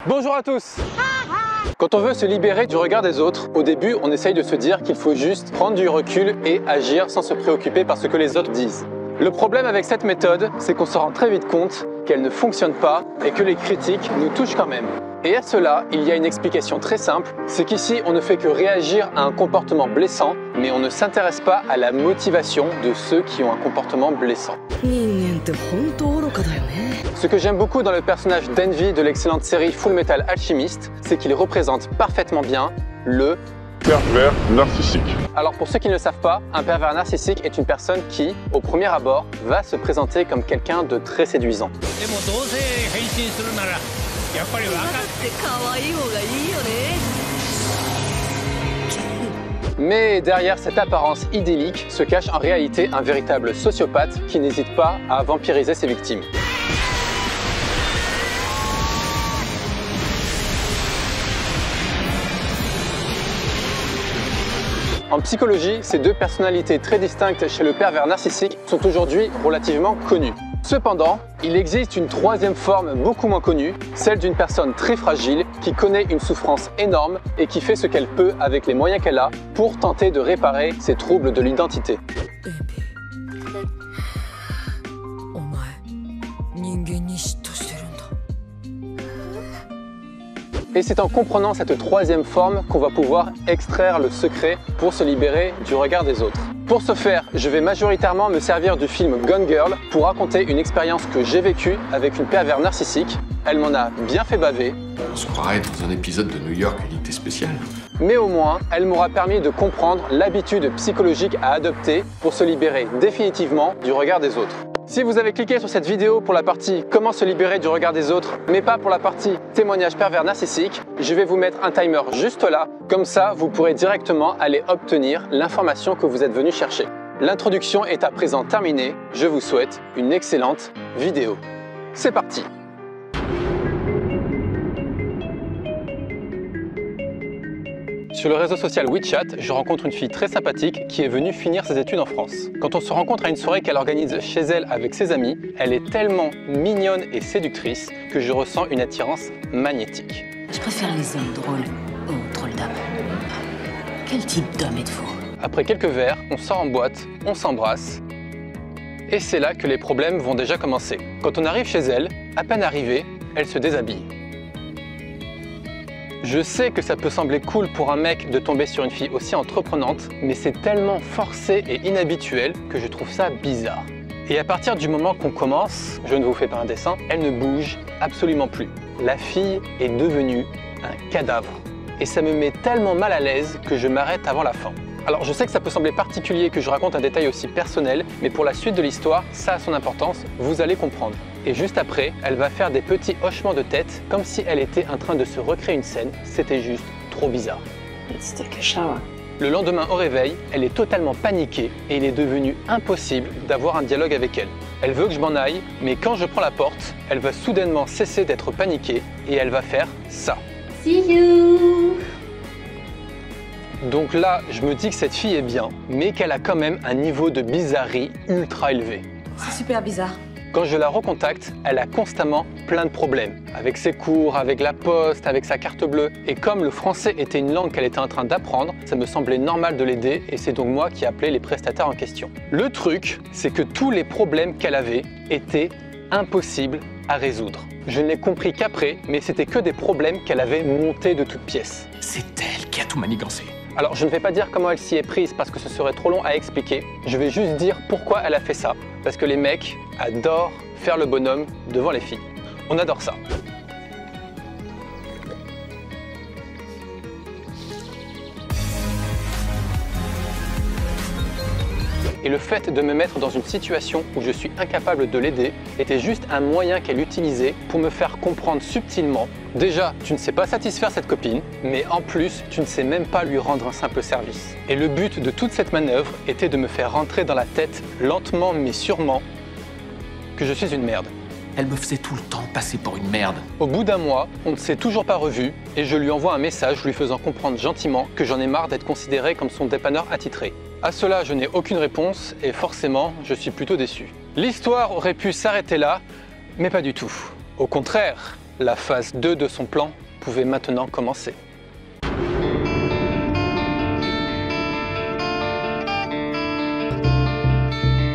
Bonjour à tous. Quand on veut se libérer du regard des autres, au début on essaye de se dire qu'il faut juste prendre du recul et agir sans se préoccuper par ce que les autres disent. Le problème avec cette méthode, c'est qu'on se rend très vite compte qu'elle ne fonctionne pas et que les critiques nous touchent quand même. Et à cela, il y a une explication très simple, c'est qu'ici on ne fait que réagir à un comportement blessant, mais on ne s'intéresse pas à la motivation de ceux qui ont un comportement blessant. Ce que j'aime beaucoup dans le personnage d'Envy de l'excellente série Full Metal Alchemist, c'est qu'il représente parfaitement bien le pervers narcissique. Alors pour ceux qui ne le savent pas, un pervers narcissique est une personne qui, au premier abord, va se présenter comme quelqu'un de très séduisant. Mais derrière cette apparence idyllique se cache en réalité un véritable sociopathe qui n'hésite pas à vampiriser ses victimes. En psychologie, ces deux personnalités très distinctes chez le pervers narcissique sont aujourd'hui relativement connues. Cependant, il existe une troisième forme beaucoup moins connue, celle d'une personne très fragile qui connaît une souffrance énorme et qui fait ce qu'elle peut avec les moyens qu'elle a pour tenter de réparer ses troubles de l'identité. Et c'est en comprenant cette troisième forme qu'on va pouvoir extraire le secret pour se libérer du regard des autres. Pour ce faire, je vais majoritairement me servir du film Gone Girl pour raconter une expérience que j'ai vécue avec une pervers narcissique. Elle m'en a bien fait baver. On se croirait dans un épisode de New York Unité Spéciale. Mais au moins, elle m'aura permis de comprendre l'habitude psychologique à adopter pour se libérer définitivement du regard des autres. Si vous avez cliqué sur cette vidéo pour la partie « Comment se libérer du regard des autres » mais pas pour la partie « Témoignage pervers narcissique », je vais vous mettre un timer juste là, comme ça vous pourrez directement aller obtenir l'information que vous êtes venu chercher. L'introduction est à présent terminée, je vous souhaite une excellente vidéo. C'est parti! Sur le réseau social WeChat, je rencontre une fille très sympathique qui est venue finir ses études en France. Quand on se rencontre à une soirée qu'elle organise chez elle avec ses amis, elle est tellement mignonne et séductrice que je ressens une attirance magnétique. Je préfère les hommes drôles aux drôles d'hommes. Quel type d'homme êtes-vous? Après quelques verres, on sort en boîte, on s'embrasse. Et c'est là que les problèmes vont déjà commencer. Quand on arrive chez elle, à peine arrivée, elle se déshabille. Je sais que ça peut sembler cool pour un mec de tomber sur une fille aussi entreprenante, mais c'est tellement forcé et inhabituel que je trouve ça bizarre. Et à partir du moment qu'on commence, je ne vous fais pas un dessin, elle ne bouge absolument plus. La fille est devenue un cadavre. Et ça me met tellement mal à l'aise que je m'arrête avant la fin. Alors je sais que ça peut sembler particulier que je raconte un détail aussi personnel, mais pour la suite de l'histoire, ça a son importance, vous allez comprendre. Et juste après, elle va faire des petits hochements de tête, comme si elle était en train de se recréer une scène. C'était juste trop bizarre. Let's take a shower. Le lendemain au réveil, elle est totalement paniquée et il est devenu impossible d'avoir un dialogue avec elle. Elle veut que je m'en aille, mais quand je prends la porte, elle va soudainement cesser d'être paniquée et elle va faire ça. See you. Donc là, je me dis que cette fille est bien, mais qu'elle a quand même un niveau de bizarrerie ultra élevé. C'est super bizarre. Quand je la recontacte, elle a constamment plein de problèmes. Avec ses cours, avec la poste, avec sa carte bleue. Et comme le français était une langue qu'elle était en train d'apprendre, ça me semblait normal de l'aider et c'est donc moi qui ai appelé les prestataires en question. Le truc, c'est que tous les problèmes qu'elle avait étaient impossibles à résoudre. Je ne l'ai compris qu'après, mais c'était que des problèmes qu'elle avait montés de toutes pièces. C'est elle qui a tout manigancé. Alors je ne vais pas dire comment elle s'y est prise parce que ce serait trop long à expliquer. Je vais juste dire pourquoi elle a fait ça. Parce que les mecs adorent faire le bonhomme devant les filles. On adore ça. Et le fait de me mettre dans une situation où je suis incapable de l'aider était juste un moyen qu'elle utilisait pour me faire comprendre subtilement. Déjà, tu ne sais pas satisfaire cette copine, mais en plus, tu ne sais même pas lui rendre un simple service. Et le but de toute cette manœuvre était de me faire rentrer dans la tête, lentement mais sûrement, que je suis une merde. Elle me faisait tout le temps passer pour une merde. Au bout d'un mois, on ne s'est toujours pas revu et je lui envoie un message lui faisant comprendre gentiment que j'en ai marre d'être considéré comme son dépanneur attitré. À cela, je n'ai aucune réponse et forcément, je suis plutôt déçu. L'histoire aurait pu s'arrêter là, mais pas du tout. Au contraire, La phase 2 de son plan pouvait maintenant commencer.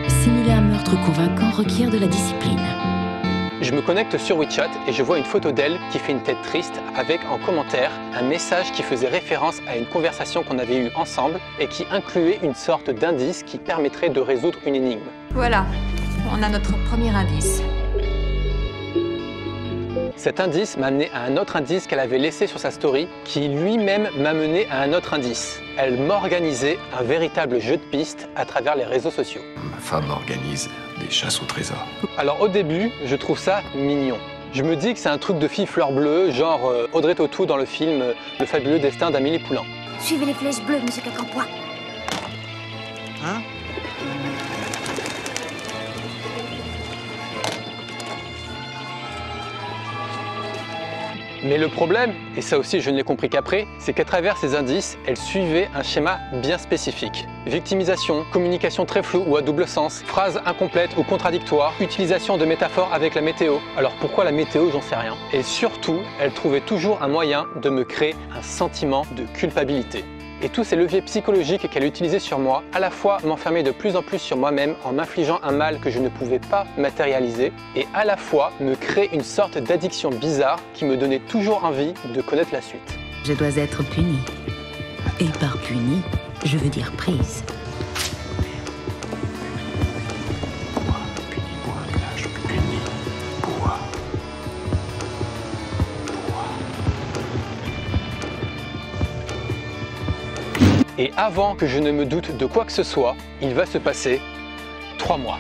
Simuler un meurtre convaincant requiert de la discipline. Je me connecte sur WeChat et je vois une photo d'elle qui fait une tête triste avec en commentaire un message qui faisait référence à une conversation qu'on avait eue ensemble et qui incluait une sorte d'indice qui permettrait de résoudre une énigme. Voilà, on a notre premier indice. Cet indice m'a amené à un autre indice qu'elle avait laissé sur sa story qui lui-même m'a mené à un autre indice. Elle m'organisait un véritable jeu de pistes à travers les réseaux sociaux. Ma femme organise des chasses au trésor. Alors au début, je trouve ça mignon. Je me dis que c'est un truc de fille fleur bleue, genre Audrey Tautou dans le film Le fabuleux destin d'Amélie Poulain. Suivez les flèches bleues, monsieur Quincampoix. Hein? Mais le problème, et ça aussi je ne l'ai compris qu'après, c'est qu'à travers ces indices, elle suivait un schéma bien spécifique. Victimisation, communication très floue ou à double sens, phrases incomplètes ou contradictoires, utilisation de métaphores avec la météo. Alors pourquoi la météo, j'en sais rien. Et surtout, elle trouvait toujours un moyen de me créer un sentiment de culpabilité. Et tous ces leviers psychologiques qu'elle utilisait sur moi, à la fois m'enfermaient de plus en plus sur moi-même en m'infligeant un mal que je ne pouvais pas matérialiser, et à la fois me créer une sorte d'addiction bizarre qui me donnait toujours envie de connaître la suite. Je dois être punie. Et par punie, je veux dire prise. Et avant que je ne me doute de quoi que ce soit, il va se passer 3 mois.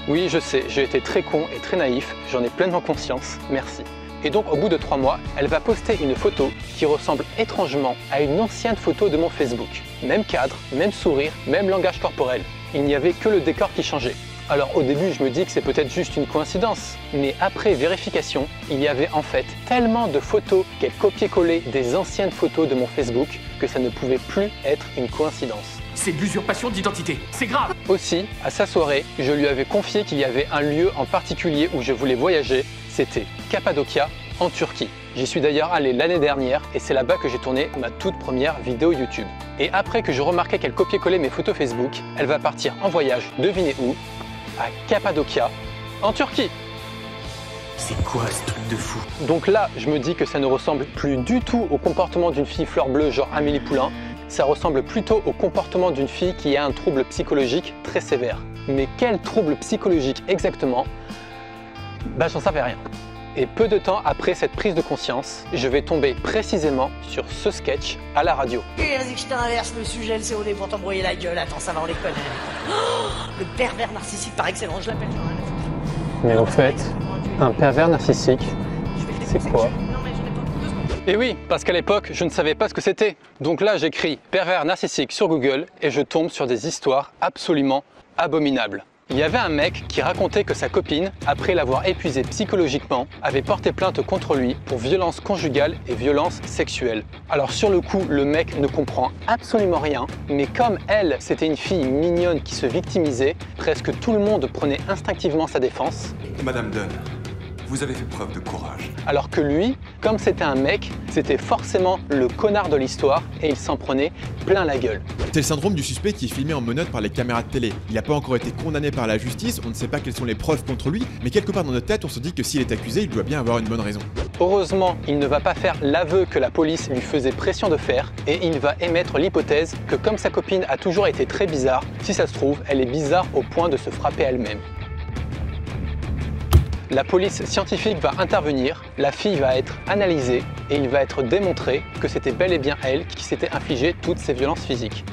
Oui, je sais, j'ai été très con et très naïf, j'en ai pleinement conscience, merci. Et donc au bout de 3 mois, elle va poster une photo qui ressemble étrangement à une ancienne photo de mon Facebook. Même cadre, même sourire, même langage corporel. Il n'y avait que le décor qui changeait. Alors au début, je me dis que c'est peut-être juste une coïncidence, mais après vérification, il y avait en fait tellement de photos qu'elle copiait-collait des anciennes photos de mon Facebook que ça ne pouvait plus être une coïncidence. C'est de l'usurpation d'identité, c'est grave! Aussi, à sa soirée, je lui avais confié qu'il y avait un lieu en particulier où je voulais voyager, c'était Cappadocia, en Turquie. J'y suis d'ailleurs allé l'année dernière et c'est là-bas que j'ai tourné ma toute première vidéo YouTube. Et après que je remarquais qu'elle copiait-collait mes photos Facebook, elle va partir en voyage, devinez où? À Cappadocia, en Turquie. C'est quoi ce truc de fou? Donc là, je me dis que ça ne ressemble plus du tout au comportement d'une fille fleur bleue genre Amélie Poulain, ça ressemble plutôt au comportement d'une fille qui a un trouble psychologique très sévère. Mais quel trouble psychologique exactement? Bah j'en savais rien. Et peu de temps après cette prise de conscience, je vais tomber précisément sur ce sketch à la radio. Vas-y que je t'inverse le sujet, le COD pour t'embrouiller la gueule. Attends, ça va, on les connaît. Oh, le pervers narcissique par excellence, je l'appelle. Mais au fait, un pervers narcissique, c'est quoi? Et oui, parce qu'à l'époque, je ne savais pas ce que c'était. Donc là, j'écris pervers narcissique sur Google et je tombe sur des histoires absolument abominables. Il y avait un mec qui racontait que sa copine, après l'avoir épuisé psychologiquement, avait porté plainte contre lui pour violence conjugale et violence sexuelle. Alors sur le coup, le mec ne comprend absolument rien, mais comme elle, c'était une fille mignonne qui se victimisait, presque tout le monde prenait instinctivement sa défense. Madame Dunn, vous avez fait preuve de courage. Alors que lui, comme c'était un mec, c'était forcément le connard de l'histoire et il s'en prenait plein la gueule. C'est le syndrome du suspect qui est filmé en menottes par les caméras de télé. Il n'a pas encore été condamné par la justice, on ne sait pas quelles sont les preuves contre lui, mais quelque part dans notre tête, on se dit que s'il est accusé, il doit bien avoir une bonne raison. Heureusement, il ne va pas faire l'aveu que la police lui faisait pression de faire et il va émettre l'hypothèse que comme sa copine a toujours été très bizarre, si ça se trouve, elle est bizarre au point de se frapper elle-même. La police scientifique va intervenir, la fille va être analysée et il va être démontré que c'était bel et bien elle qui s'était infligé toutes ces violences physiques.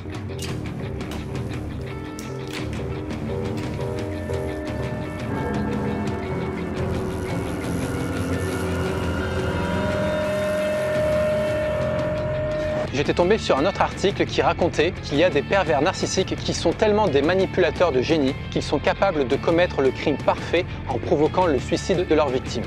J'étais tombé sur un autre article qui racontait qu'il y a des pervers narcissiques qui sont tellement des manipulateurs de génie qu'ils sont capables de commettre le crime parfait en provoquant le suicide de leur victime.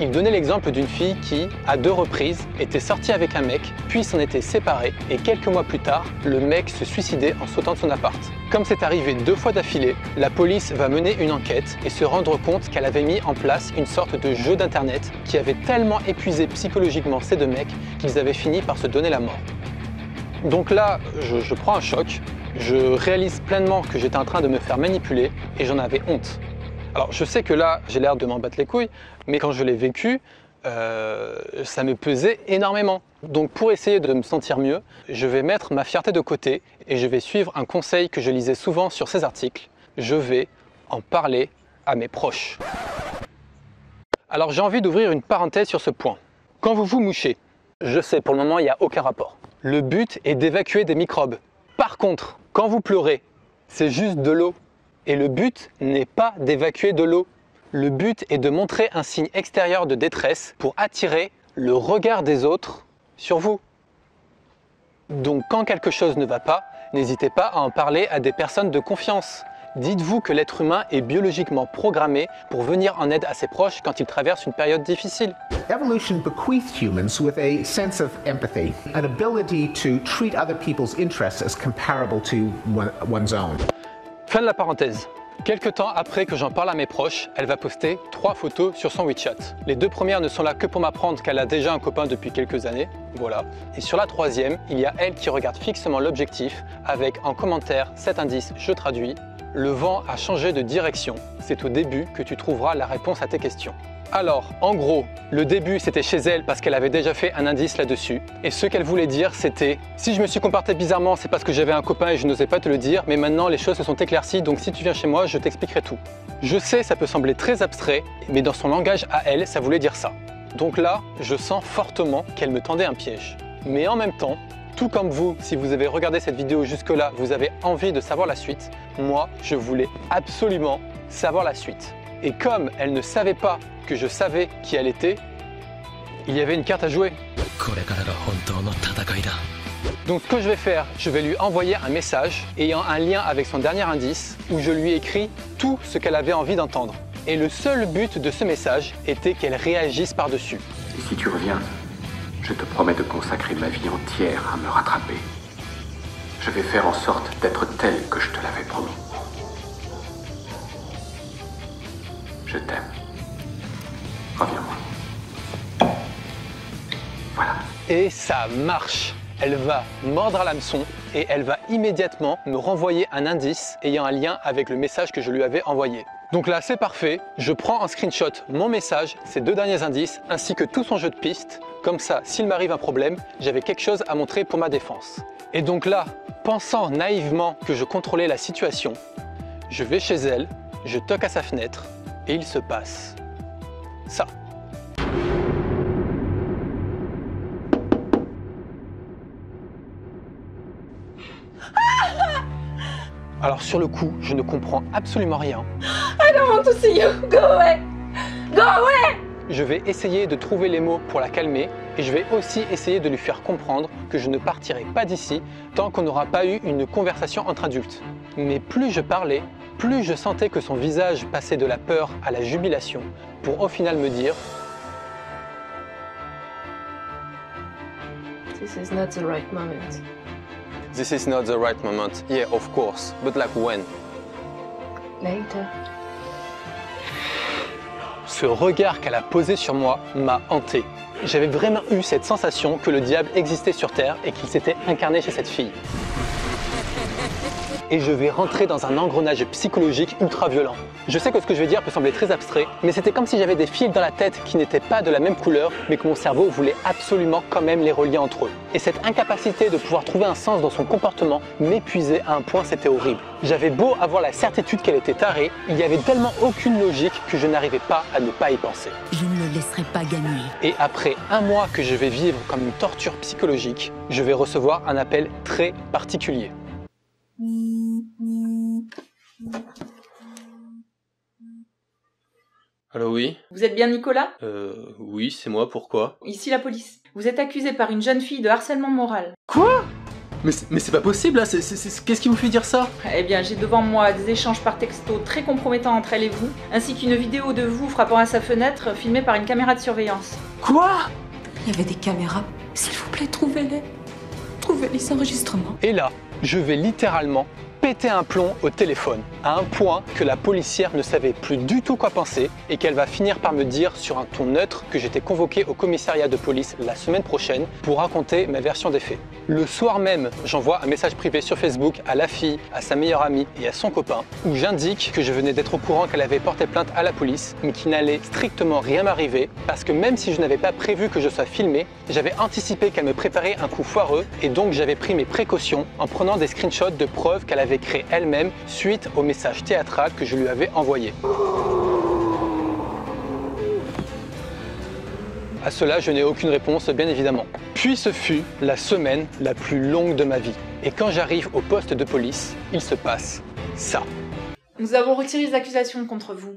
Il donnait l'exemple d'une fille qui, à 2 reprises, était sortie avec un mec, puis s'en était séparée, et quelques mois plus tard, le mec se suicidait en sautant de son appart. Comme c'est arrivé 2 fois d'affilée, la police va mener une enquête et se rendre compte qu'elle avait mis en place une sorte de jeu d'internet qui avait tellement épuisé psychologiquement ces 2 mecs qu'ils avaient fini par se donner la mort. Donc là, je prends un choc, je réalise pleinement que j'étais en train de me faire manipuler et j'en avais honte. Alors je sais que là, j'ai l'air de m'en battre les couilles, mais quand je l'ai vécu, ça me pesait énormément. Donc pour essayer de me sentir mieux, je vais mettre ma fierté de côté et je vais suivre un conseil que je lisais souvent sur ces articles. Je vais en parler à mes proches. Alors j'ai envie d'ouvrir une parenthèse sur ce point. Quand vous vous mouchez, je sais pour le moment il n'y a aucun rapport. Le but est d'évacuer des microbes. Par contre, quand vous pleurez, c'est juste de l'eau. Et le but n'est pas d'évacuer de l'eau. Le but est de montrer un signe extérieur de détresse pour attirer le regard des autres sur vous. Donc quand quelque chose ne va pas, n'hésitez pas à en parler à des personnes de confiance. Dites-vous que l'être humain est biologiquement programmé pour venir en aide à ses proches quand il traverse une période difficile. Evolution bequeathed humans with a sense of empathy, an ability to treat other people's interests as comparable to one's own. Fin de la parenthèse. Quelque temps après que j'en parle à mes proches, elle va poster 3 photos sur son WeChat. Les 2 premières ne sont là que pour m'apprendre qu'elle a déjà un copain depuis quelques années, voilà. Et sur la 3e, il y a elle qui regarde fixement l'objectif avec en commentaire cet indice, je traduis, le vent a changé de direction. C'est au début que tu trouveras la réponse à tes questions. Alors, en gros, le début c'était chez elle parce qu'elle avait déjà fait un indice là-dessus. Et ce qu'elle voulait dire c'était « Si je me suis comporté bizarrement, c'est parce que j'avais un copain et je n'osais pas te le dire, mais maintenant les choses se sont éclaircies, donc si tu viens chez moi, je t'expliquerai tout. » Je sais, ça peut sembler très abstrait, mais dans son langage à elle, ça voulait dire ça. Donc là, je sens fortement qu'elle me tendait un piège. Mais en même temps, tout comme vous, si vous avez regardé cette vidéo jusque-là, vous avez envie de savoir la suite, moi, je voulais absolument savoir la suite. Et comme elle ne savait pas que je savais qui elle était, il y avait une carte à jouer. Donc ce que je vais faire, je vais lui envoyer un message ayant un lien avec son dernier indice où je lui écris tout ce qu'elle avait envie d'entendre. Et le seul but de ce message était qu'elle réagisse par-dessus. Et si tu reviens, je te promets de consacrer ma vie entière à me rattraper. Je vais faire en sorte d'être tel que je te l'avais promis. Je t'aime. Reviens-moi. Voilà. Et ça marche. Elle va mordre à l'hameçon et elle va immédiatement me renvoyer un indice ayant un lien avec le message que je lui avais envoyé. Donc là, c'est parfait. Je prends en screenshot mon message, ces 2 derniers indices, ainsi que tout son jeu de pistes. Comme ça, s'il m'arrive un problème, j'avais quelque chose à montrer pour ma défense. Et donc là, pensant naïvement que je contrôlais la situation, je vais chez elle, je toque à sa fenêtre et il se passe ça. Alors sur le coup, je ne comprends absolument rien. I don't want to see you. Go away. Go away. Je vais essayer de trouver les mots pour la calmer et je vais aussi essayer de lui faire comprendre que je ne partirai pas d'ici tant qu'on n'aura pas eu une conversation entre adultes. Mais plus je parlais, plus je sentais que son visage passait de la peur à la jubilation pour au final me dire « This is not the right moment. » This is not the right moment. Yeah, of course. But like when? Later. Ce regard qu'elle a posé sur moi m'a hanté. J'avais vraiment eu cette sensation que le diable existait sur Terre et qu'il s'était incarné chez cette fille. Et je vais rentrer dans un engrenage psychologique ultra violent. Je sais que ce que je vais dire peut sembler très abstrait, mais c'était comme si j'avais des fils dans la tête qui n'étaient pas de la même couleur, mais que mon cerveau voulait absolument quand même les relier entre eux. Et cette incapacité de pouvoir trouver un sens dans son comportement m'épuisait à un point, c'était horrible. J'avais beau avoir la certitude qu'elle était tarée, il n'y avait tellement aucune logique que je n'arrivais pas à ne pas y penser. Je ne le laisserai pas gagner. Et après un mois que je vais vivre comme une torture psychologique, je vais recevoir un appel très particulier. Allô, oui? Vous êtes bien Nicolas? Oui, c'est moi, pourquoi? Ici la police. Vous êtes accusé par une jeune fille de harcèlement moral. Quoi? Mais c'est pas possible là, qu'est-ce qui vous fait dire ça? Eh bien, j'ai devant moi des échanges par texto très compromettants entre elle et vous, ainsi qu'une vidéo de vous frappant à sa fenêtre filmée par une caméra de surveillance. Quoi? Il y avait des caméras. S'il vous plaît, trouvez-les. Trouvez les enregistrements. Et là, je vais littéralement péter un plomb au téléphone, à un point que la policière ne savait plus du tout quoi penser et qu'elle va finir par me dire sur un ton neutre que j'étais convoqué au commissariat de police la semaine prochaine pour raconter ma version des faits. Le soir même, j'envoie un message privé sur Facebook à la fille, à sa meilleure amie et à son copain où j'indique que je venais d'être au courant qu'elle avait porté plainte à la police mais qu'il n'allait strictement rien m'arriver parce que même si je n'avais pas prévu que je sois filmé, j'avais anticipé qu'elle me préparait un coup foireux et donc j'avais pris mes précautions en prenant des screenshots de preuves qu'elle avait créées elle-même suite au message théâtral que je lui avais envoyé. À cela, je n'ai aucune réponse, bien évidemment. Puis ce fut la semaine la plus longue de ma vie. Et quand j'arrive au poste de police, il se passe ça. Nous avons retiré les accusations contre vous.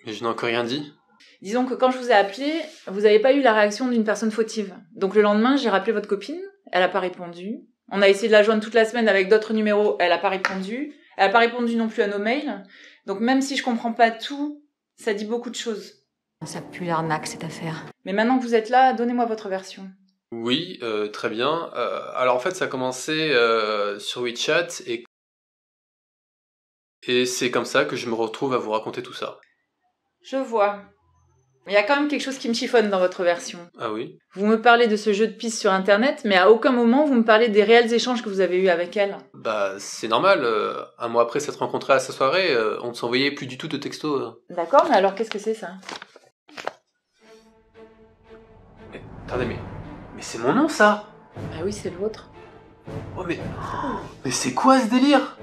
Mais je n'ai encore rien dit. Disons que quand je vous ai appelé, vous n'avez pas eu la réaction d'une personne fautive. Donc le lendemain, j'ai rappelé votre copine, elle n'a pas répondu. On a essayé de la joindre toute la semaine avec d'autres numéros, elle n'a pas répondu. Elle n'a pas répondu non plus à nos mails. Donc même si je comprends pas tout, ça dit beaucoup de choses. Ça pue l'arnaque, cette affaire. Mais maintenant que vous êtes là, donnez-moi votre version. Oui, très bien. Alors en fait, ça a commencé sur WeChat et c'est comme ça que je me retrouve à vous raconter tout ça. Je vois. Mais il y a quand même quelque chose qui me chiffonne dans votre version. Ah oui? Vous me parlez de ce jeu de piste sur Internet, mais à aucun moment vous me parlez des réels échanges que vous avez eus avec elle. Bah, c'est normal. Un mois après s'être rencontrés à sa soirée, on ne s'envoyait plus du tout de textos. D'accord, mais alors qu'est-ce que c'est ça? Mais, attendez, mais c'est mon nom ça? Ah oui, c'est le vôtre. Oh mais c'est quoi ce délire?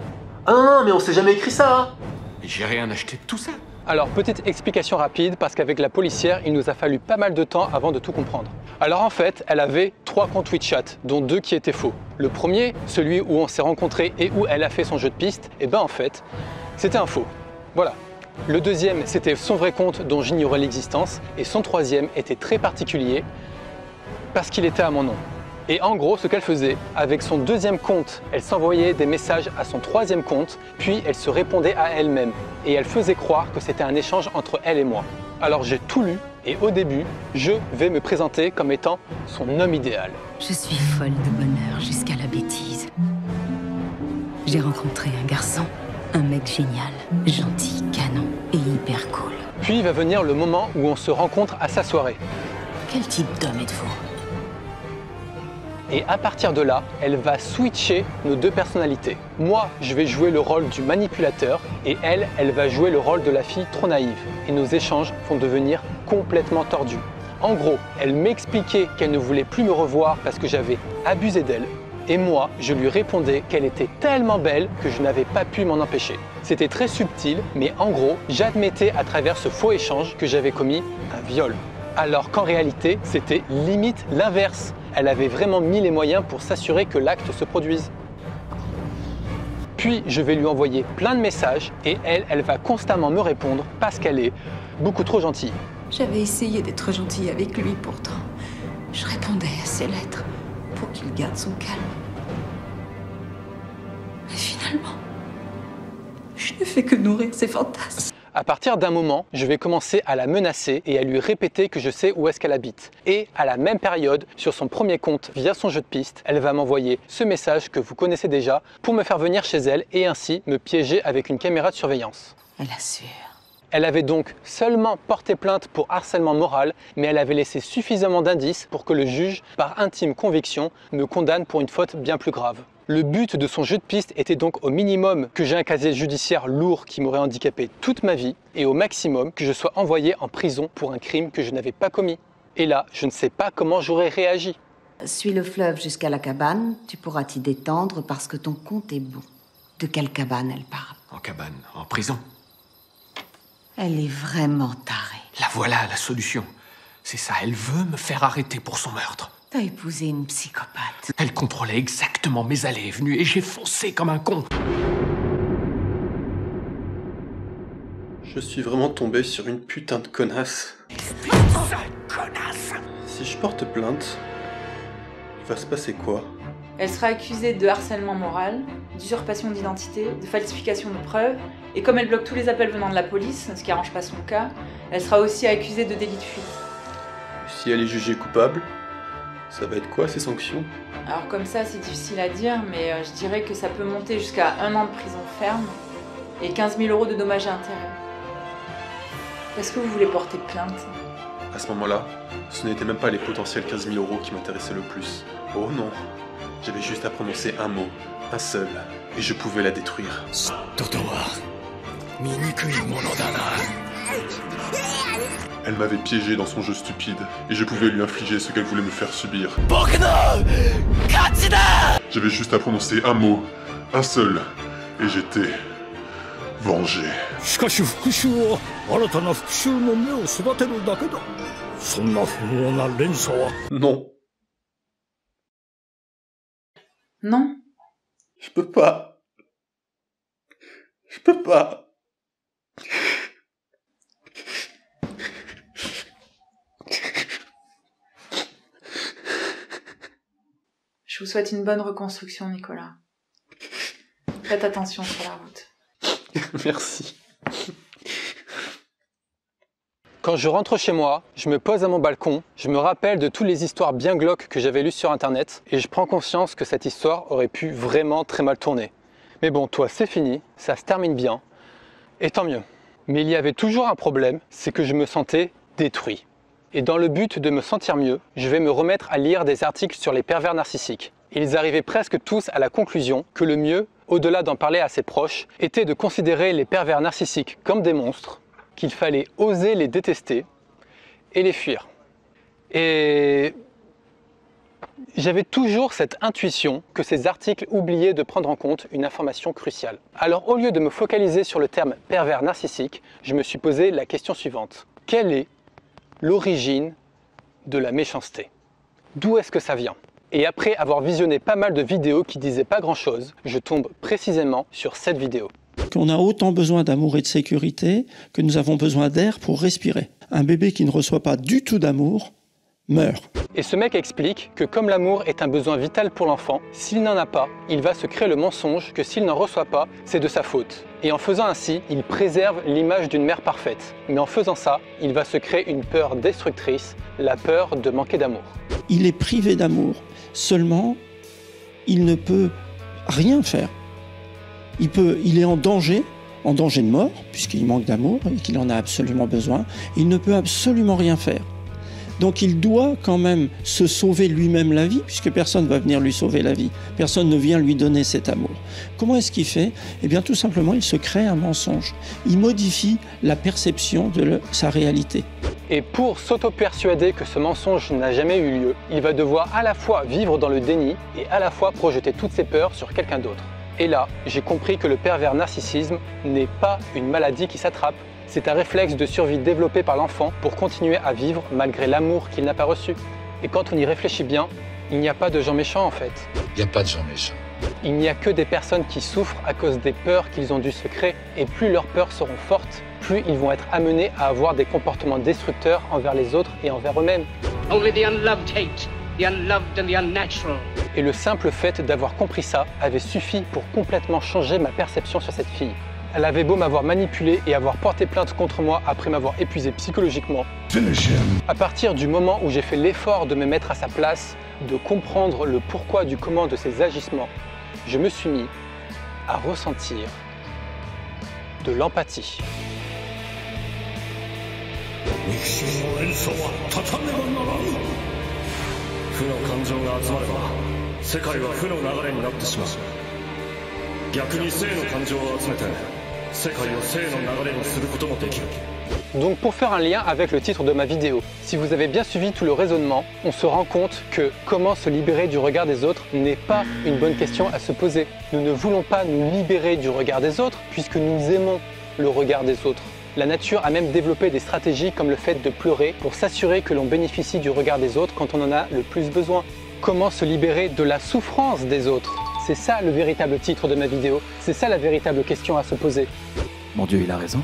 Ah non, mais on s'est jamais écrit ça, hein. Mais j'ai rien acheté de tout ça. Alors, petite explication rapide, parce qu'avec la policière, il nous a fallu pas mal de temps avant de tout comprendre. Alors en fait, elle avait 3 comptes WeChat, dont 2 qui étaient faux. Le premier, celui où on s'est rencontrés et où elle a fait son jeu de piste, et ben en fait, c'était un faux. Voilà. Le deuxième, c'était son vrai compte dont j'ignorais l'existence, et son troisième était très particulier, parce qu'il était à mon nom. Et en gros, ce qu'elle faisait, avec son deuxième compte, elle s'envoyait des messages à son troisième compte, puis elle se répondait à elle-même. Et elle faisait croire que c'était un échange entre elle et moi. Alors j'ai tout lu, et au début, je vais me présenter comme étant son homme idéal. Je suis folle de bonheur jusqu'à la bêtise. J'ai rencontré un garçon, un mec génial, gentil, canon et hyper cool. Puis va venir le moment où on se rencontre à sa soirée. Quel type d'homme êtes-vous ? Et à partir de là, elle va switcher nos deux personnalités. Moi, je vais jouer le rôle du manipulateur et elle va jouer le rôle de la fille trop naïve. Et nos échanges vont devenir complètement tordus. En gros, elle m'expliquait qu'elle ne voulait plus me revoir parce que j'avais abusé d'elle. Et moi, je lui répondais qu'elle était tellement belle que je n'avais pas pu m'en empêcher. C'était très subtil, mais en gros, j'admettais à travers ce faux échange que j'avais commis un viol. Alors qu'en réalité, c'était limite l'inverse. Elle avait vraiment mis les moyens pour s'assurer que l'acte se produise. Puis je vais lui envoyer plein de messages et elle va constamment me répondre parce qu'elle est beaucoup trop gentille. J'avais essayé d'être gentille avec lui pourtant. Je répondais à ses lettres pour qu'il garde son calme. Mais finalement, je ne fais que nourrir ses fantasmes. À partir d'un moment, je vais commencer à la menacer et à lui répéter que je sais où est-ce qu'elle habite. Et à la même période, sur son premier compte, via son jeu de piste, elle va m'envoyer ce message que vous connaissez déjà pour me faire venir chez elle et ainsi me piéger avec une caméra de surveillance. Elle assure. Elle avait donc seulement porté plainte pour harcèlement moral, mais elle avait laissé suffisamment d'indices pour que le juge, par intime conviction, me condamne pour une faute bien plus grave. Le but de son jeu de piste était donc au minimum que j'ai un casier judiciaire lourd qui m'aurait handicapé toute ma vie et au maximum que je sois envoyé en prison pour un crime que je n'avais pas commis. Et là, je ne sais pas comment j'aurais réagi. Suis le fleuve jusqu'à la cabane, tu pourras t'y détendre parce que ton compte est bon. De quelle cabane elle parle? En cabane, en prison. Elle est vraiment tarée. La voilà, la solution. C'est ça, elle veut me faire arrêter pour son meurtre. T'as épousé une psychopathe. Elle contrôlait exactement mes allées et venues et j'ai foncé comme un con. Je suis vraiment tombé sur une putain de connasse. Putain de connasse! Si je porte plainte, il va se passer quoi? Elle sera accusée de harcèlement moral, d'usurpation d'identité, de falsification de preuves, et comme elle bloque tous les appels venant de la police, ce qui arrange pas son cas, elle sera aussi accusée de délit de fuite. Si elle est jugée coupable, ça va être quoi ces sanctions? Alors comme ça, c'est difficile à dire, mais je dirais que ça peut monter jusqu'à 1 an de prison ferme et 15 000 € de dommages et intérêts. Est-ce que vous voulez porter plainte? À ce moment-là, ce n'était même pas les potentiels 15 000 € qui m'intéressaient le plus. Oh non, j'avais juste à prononcer un mot, un seul, et je pouvais la détruire. Elle m'avait piégé dans son jeu stupide, et je pouvais lui infliger ce qu'elle voulait me faire subir. J'avais juste à prononcer un mot, un seul, et j'étais vengé. Non. Non. Je peux pas. Je peux pas. Je vous souhaite une bonne reconstruction, Nicolas. Faites attention sur la route. Merci. Quand je rentre chez moi, je me pose à mon balcon, je me rappelle de toutes les histoires bien glauques que j'avais lues sur internet et je prends conscience que cette histoire aurait pu vraiment très mal tourner. Mais bon, toi, c'est fini, ça se termine bien, et tant mieux. Mais il y avait toujours un problème, c'est que je me sentais détruit. Et dans le but de me sentir mieux, je vais me remettre à lire des articles sur les pervers narcissiques. Ils arrivaient presque tous à la conclusion que le mieux, au-delà d'en parler à ses proches, était de considérer les pervers narcissiques comme des monstres, qu'il fallait oser les détester et les fuir. Et j'avais toujours cette intuition que ces articles oubliaient de prendre en compte une information cruciale. Alors au lieu de me focaliser sur le terme pervers narcissique, je me suis posé la question suivante. Quelle est l'origine de la méchanceté? D'où est-ce que ça vient? Et après avoir visionné pas mal de vidéos qui disaient pas grand-chose, je tombe précisément sur cette vidéo. Qu'on a autant besoin d'amour et de sécurité que nous avons besoin d'air pour respirer. Un bébé qui ne reçoit pas du tout d'amour meurt. Et ce mec explique que comme l'amour est un besoin vital pour l'enfant, s'il n'en a pas, il va se créer le mensonge que s'il n'en reçoit pas, c'est de sa faute. Et en faisant ainsi, il préserve l'image d'une mère parfaite. Mais en faisant ça, il va se créer une peur destructrice, la peur de manquer d'amour. Il est privé d'amour. Seulement, il ne peut rien faire. Il est en danger de mort, puisqu'il manque d'amour et qu'il en a absolument besoin. Il ne peut absolument rien faire. Donc il doit quand même se sauver lui-même la vie, puisque personne ne va venir lui sauver la vie. Personne ne vient lui donner cet amour. Comment est-ce qu'il fait? Eh bien tout simplement, il se crée un mensonge. Il modifie la perception de sa réalité. Et pour s'auto-persuader que ce mensonge n'a jamais eu lieu, il va devoir à la fois vivre dans le déni et à la fois projeter toutes ses peurs sur quelqu'un d'autre. Et là, j'ai compris que le pervers narcissisme n'est pas une maladie qui s'attrape. C'est un réflexe de survie développé par l'enfant pour continuer à vivre malgré l'amour qu'il n'a pas reçu. Et quand on y réfléchit bien, il n'y a pas de gens méchants en fait. Il n'y a pas de gens méchants. Il n'y a que des personnes qui souffrent à cause des peurs qu'ils ont dû se créer. Et plus leurs peurs seront fortes, plus ils vont être amenés à avoir des comportements destructeurs envers les autres et envers eux-mêmes. Only the unloved hate, the unloved and the unnatural. Et le simple fait d'avoir compris ça avait suffi pour complètement changer ma perception sur cette fille. Elle avait beau m'avoir manipulé et avoir porté plainte contre moi après m'avoir épuisé psychologiquement. À partir du moment où j'ai fait l'effort de me mettre à sa place, de comprendre le pourquoi du comment de ses agissements, je me suis mis à ressentir de l'empathie. Donc pour faire un lien avec le titre de ma vidéo, si vous avez bien suivi tout le raisonnement, on se rend compte que comment se libérer du regard des autres n'est pas une bonne question à se poser. Nous ne voulons pas nous libérer du regard des autres puisque nous aimons le regard des autres. La nature a même développé des stratégies comme le fait de pleurer pour s'assurer que l'on bénéficie du regard des autres quand on en a le plus besoin. Comment se libérer de la souffrance des autres? C'est ça le véritable titre de ma vidéo, c'est ça la véritable question à se poser. Mon Dieu, il a raison.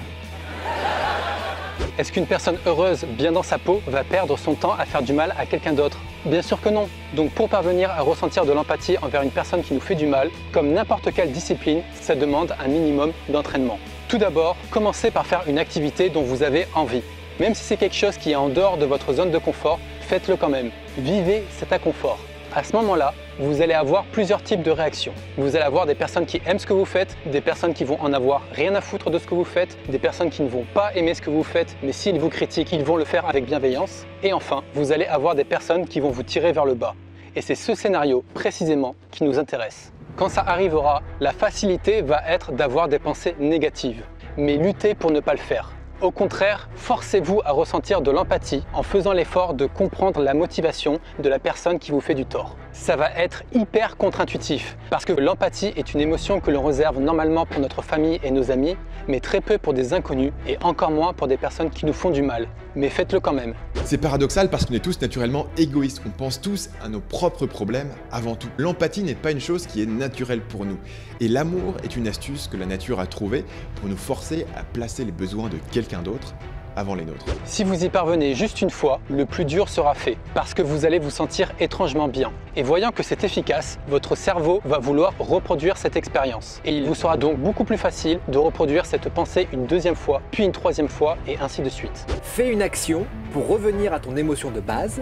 Est-ce qu'une personne heureuse, bien dans sa peau, va perdre son temps à faire du mal à quelqu'un d'autre? Bien sûr que non. Donc pour parvenir à ressentir de l'empathie envers une personne qui nous fait du mal, comme n'importe quelle discipline, ça demande un minimum d'entraînement. Tout d'abord, commencez par faire une activité dont vous avez envie. Même si c'est quelque chose qui est en dehors de votre zone de confort, faites-le quand même. Vivez cet inconfort. À ce moment-là, vous allez avoir plusieurs types de réactions. Vous allez avoir des personnes qui aiment ce que vous faites, des personnes qui vont en avoir rien à foutre de ce que vous faites, des personnes qui ne vont pas aimer ce que vous faites, mais s'ils vous critiquent, ils vont le faire avec bienveillance. Et enfin, vous allez avoir des personnes qui vont vous tirer vers le bas. Et c'est ce scénario, précisément, qui nous intéresse. Quand ça arrivera, la facilité va être d'avoir des pensées négatives. Mais luttez pour ne pas le faire. Au contraire, forcez-vous à ressentir de l'empathie en faisant l'effort de comprendre la motivation de la personne qui vous fait du tort. Ça va être hyper contre-intuitif parce que l'empathie est une émotion que l'on réserve normalement pour notre famille et nos amis, mais très peu pour des inconnus et encore moins pour des personnes qui nous font du mal. Mais faites-le quand même. C'est paradoxal parce qu'on est tous naturellement égoïstes, on pense tous à nos propres problèmes avant tout. L'empathie n'est pas une chose qui est naturelle pour nous. Et l'amour est une astuce que la nature a trouvée pour nous forcer à placer les besoins de quelqu'un d'autre avant les nôtres. Si vous y parvenez juste une fois, le plus dur sera fait, parce que vous allez vous sentir étrangement bien. Et voyant que c'est efficace, votre cerveau va vouloir reproduire cette expérience. Et il vous sera donc beaucoup plus facile de reproduire cette pensée une deuxième fois, puis une troisième fois, et ainsi de suite. Fais une action pour revenir à ton émotion de base,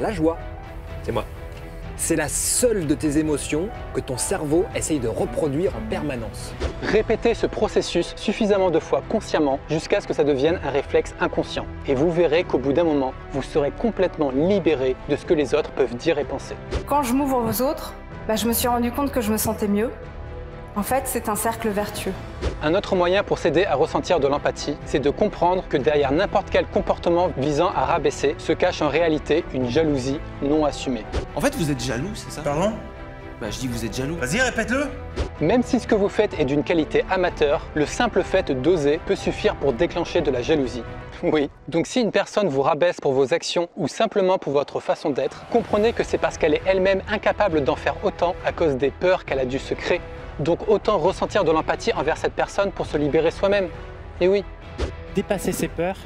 la joie. C'est moi. C'est la seule de tes émotions que ton cerveau essaye de reproduire en permanence. Répétez ce processus suffisamment de fois consciemment jusqu'à ce que ça devienne un réflexe inconscient. Et vous verrez qu'au bout d'un moment, vous serez complètement libéré de ce que les autres peuvent dire et penser. Quand je m'ouvre aux autres, je me suis rendu compte que je me sentais mieux. En fait, c'est un cercle vertueux. Un autre moyen pour s'aider à ressentir de l'empathie, c'est de comprendre que derrière n'importe quel comportement visant à rabaisser se cache en réalité une jalousie non assumée. En fait, vous êtes jaloux, c'est ça? Pardon? Je dis vous êtes jaloux. Vas-y, répète-le! Même si ce que vous faites est d'une qualité amateur, le simple fait d'oser peut suffire pour déclencher de la jalousie. Oui, donc si une personne vous rabaisse pour vos actions ou simplement pour votre façon d'être, comprenez que c'est parce qu'elle est elle-même incapable d'en faire autant à cause des peurs qu'elle a dû se créer. Donc autant ressentir de l'empathie envers cette personne pour se libérer soi-même. Et oui. Dépasser ses peurs,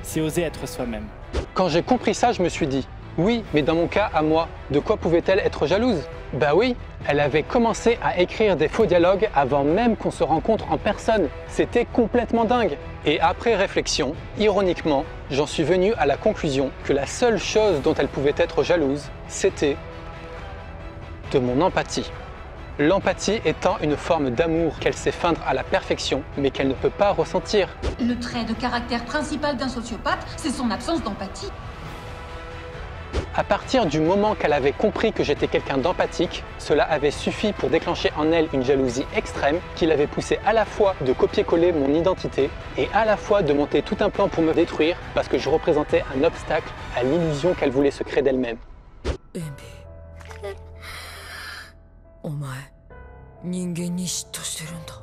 c'est oser être soi-même. Quand j'ai compris ça, je me suis dit, oui, mais dans mon cas, à moi, de quoi pouvait-elle être jalouse? Bah oui, elle avait commencé à écrire des faux dialogues avant même qu'on se rencontre en personne. C'était complètement dingue. Et après réflexion, ironiquement, j'en suis venu à la conclusion que la seule chose dont elle pouvait être jalouse, c'était de mon empathie. L'empathie étant une forme d'amour qu'elle sait feindre à la perfection, mais qu'elle ne peut pas ressentir. Le trait de caractère principal d'un sociopathe, c'est son absence d'empathie. À partir du moment qu'elle avait compris que j'étais quelqu'un d'empathique, cela avait suffi pour déclencher en elle une jalousie extrême qui l'avait poussée à la fois de copier-coller mon identité et à la fois de monter tout un plan pour me détruire parce que je représentais un obstacle à l'illusion qu'elle voulait se créer d'elle-même. お前、人間に嫉妬してるんだ。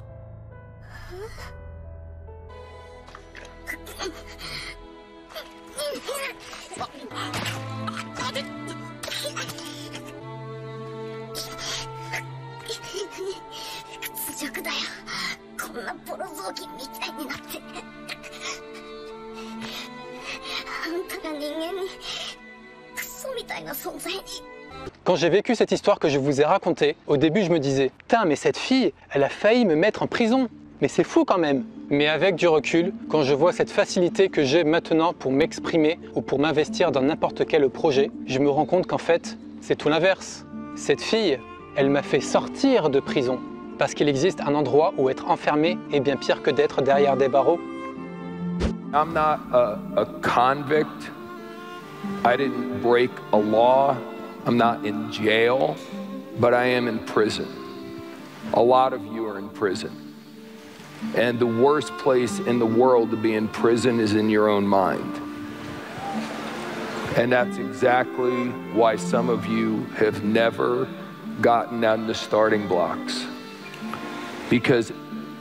屈辱だよ。こんなボロ雑巾みたいになって。あんたが人間にクソみたいな存在に。 Quand j'ai vécu cette histoire que je vous ai racontée, au début je me disais « Putain, mais cette fille, elle a failli me mettre en prison. Mais c'est fou quand même !» Mais avec du recul, quand je vois cette facilité que j'ai maintenant pour m'exprimer ou pour m'investir dans n'importe quel projet, je me rends compte qu'en fait, c'est tout l'inverse. Cette fille, elle m'a fait sortir de prison. Parce qu'il existe un endroit où être enfermé est bien pire que d'être derrière des barreaux. I'm not a convict. I didn't break a law. I'm not in jail, but I am in prison. A lot of you are in prison. And the worst place in the world to be in prison is in your own mind. And that's exactly why some of you have never gotten out of the starting blocks. Because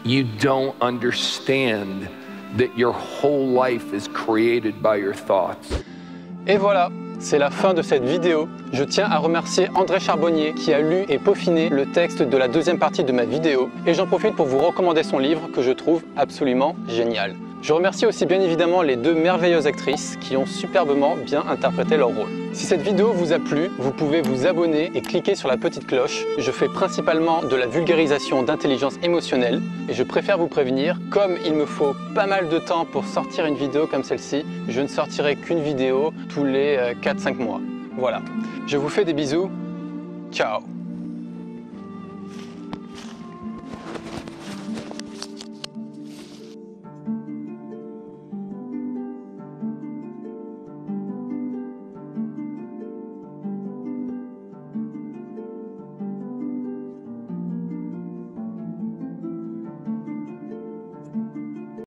you don't understand that your whole life is created by your thoughts. Et voilà, c'est la fin de cette vidéo. Je tiens à remercier André Charbonnier qui a lu et peaufiné le texte de la deuxième partie de ma vidéo et j'en profite pour vous recommander son livre que je trouve absolument génial. Je remercie aussi bien évidemment les deux merveilleuses actrices qui ont superbement bien interprété leur rôle. Si cette vidéo vous a plu, vous pouvez vous abonner et cliquer sur la petite cloche. Je fais principalement de la vulgarisation d'intelligence émotionnelle et je préfère vous prévenir, comme il me faut pas mal de temps pour sortir une vidéo comme celle-ci, je ne sortirai qu'une vidéo tous les 4-5 mois. Voilà. Je vous fais des bisous. Ciao.